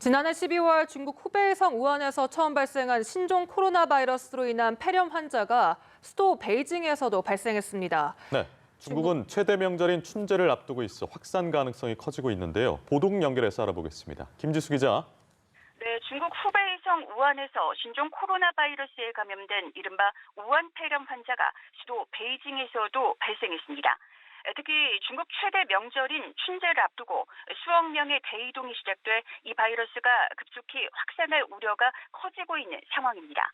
지난해 12월 중국 후베이성 우한에서 처음 발생한 신종 코로나 바이러스로 인한 폐렴 환자가 수도 베이징에서도 발생했습니다. 네, 중국은 최대 명절인 춘제를 앞두고 있어 확산 가능성이 커지고 있는데요. 보도국 연결해서 알아보겠습니다. 김지수 기자. 네, 중국 후베이성 우한에서 신종 코로나 바이러스에 감염된 이른바 우한 폐렴 환자가 수도 베이징에서도 발생했습니다. 특히 중국 최대 명절인 춘제를 앞두고 수억 명의 대이동이 시작돼 이 바이러스가 급속히 확산할 우려가 커지고 있는 상황입니다.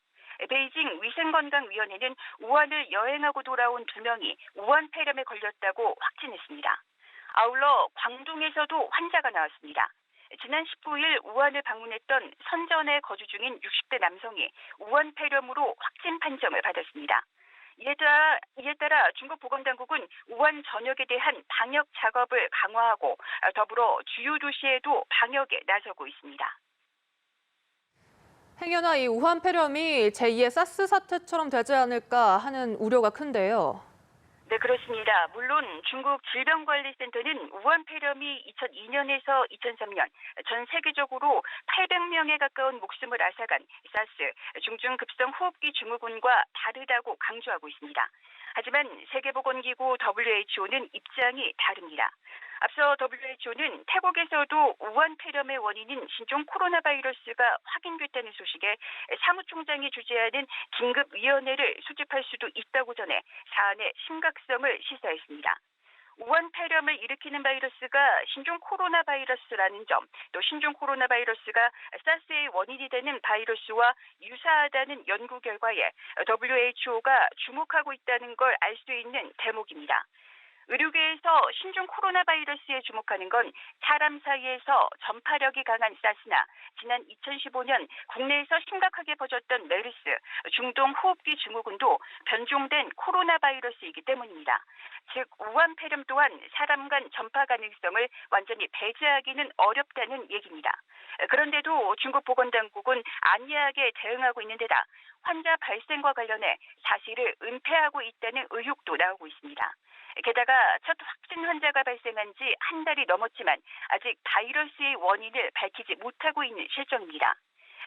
베이징 위생건강위원회는 우한을 여행하고 돌아온 2명이 우한 폐렴에 걸렸다고 확진했습니다. 아울러 광둥에서도 환자가 나왔습니다. 지난 19일 우한을 방문했던 선전에 거주 중인 60대 남성이 우한 폐렴으로 확진 판정을 받았습니다. 이에 따라 중국 보건당국은 우한 전역에 대한 방역 작업을 강화하고 더불어 주요 도시에도 방역에 나서고 있습니다. 행여나 이 우한 폐렴이 제2의 사스 사태처럼 되지 않을까 하는 우려가 큰데요. 네, 그렇습니다. 물론 중국 질병관리센터는 우한 폐렴이 2002년에서 2003년 전 세계적으로 800명에 가까운 목숨을 앗아간 사스, 중증급성 호흡기 증후군과 다르다고 강조하고 있습니다. 하지만 세계보건기구 WHO는 입장이 다릅니다. 앞서 WHO는 태국에서도 우한 폐렴의 원인인 신종 코로나 바이러스가 확인됐다는 소식에 사무총장이 주재하는 긴급위원회를 소집할 수도 있다고 전해 사안의 심각성을 시사했습니다. 우한 폐렴을 일으키는 바이러스가 신종 코로나 바이러스라는 점, 또 신종 코로나 바이러스가 사스의 원인이 되는 바이러스와 유사하다는 연구 결과에 WHO가 주목하고 있다는 걸 알 수 있는 대목입니다. 의료계에서 신종 코로나 바이러스에 주목하는 건 사람 사이에서 전파력이 강한 사스나 지난 2015년 국내에서 심각하게 퍼졌던 메르스, 중동 호흡기 증후군도 변종된 코로나 바이러스이기 때문입니다. 즉 우한 폐렴 또한 사람 간 전파 가능성을 완전히 배제하기는 어렵다는 얘기입니다. 그런데도 중국 보건당국은 안이하게 대응하고 있는 데다 환자 발생과 관련해 사실을 은폐하고 있다는 의혹도 나오고 있습니다. 게다가 첫 확진 환자가 발생한 지 한 달이 넘었지만 아직 바이러스의 원인을 밝히지 못하고 있는 실정입니다.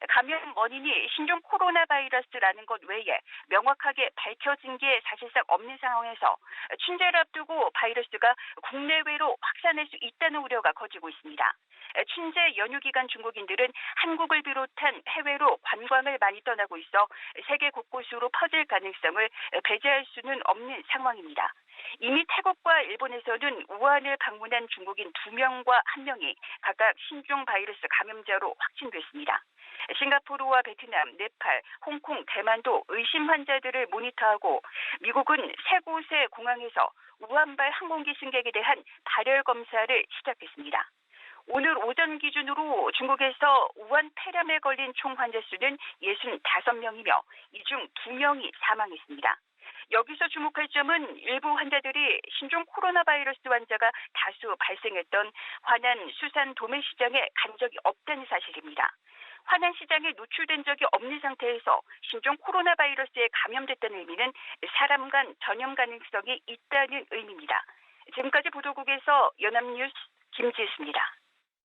감염 원인이 신종 코로나 바이러스라는 것 외에 명확하게 밝혀진 게 사실상 없는 상황에서 춘제를 앞두고 바이러스가 국내외로 확산할 수 있다는 우려가 커지고 있습니다. 춘제 연휴 기간 중국인들은 한국을 비롯한 해외로 관광을 많이 떠나고 있어 세계 곳곳으로 퍼질 가능성을 배제할 수는 없는 상황입니다. 이미 태국과 일본에서는 우한을 방문한 중국인 2명과 1명이 각각 신종 바이러스 감염자로 확진됐습니다. 싱가포르와 베트남, 네팔, 홍콩, 대만도 의심 환자들을 모니터하고 미국은 3곳의 공항에서 우한발 항공기 승객에 대한 발열 검사를 시작했습니다. 오늘 오전 기준으로 중국에서 우한 폐렴에 걸린 총 환자 수는 65명이며 이 중 2명이 사망했습니다. 여기서 주목할 점은 일부 환자들이 신종 코로나 바이러스 환자가 다수 발생했던 화난 수산 도매시장에 간 적이 없다는 사실입니다. 화난 시장에 노출된 적이 없는 상태에서 신종 코로나 바이러스에 감염됐다는 의미는 사람 간 전염 가능성이 있다는 의미입니다. 지금까지 보도국에서 연합뉴스 김지수입니다.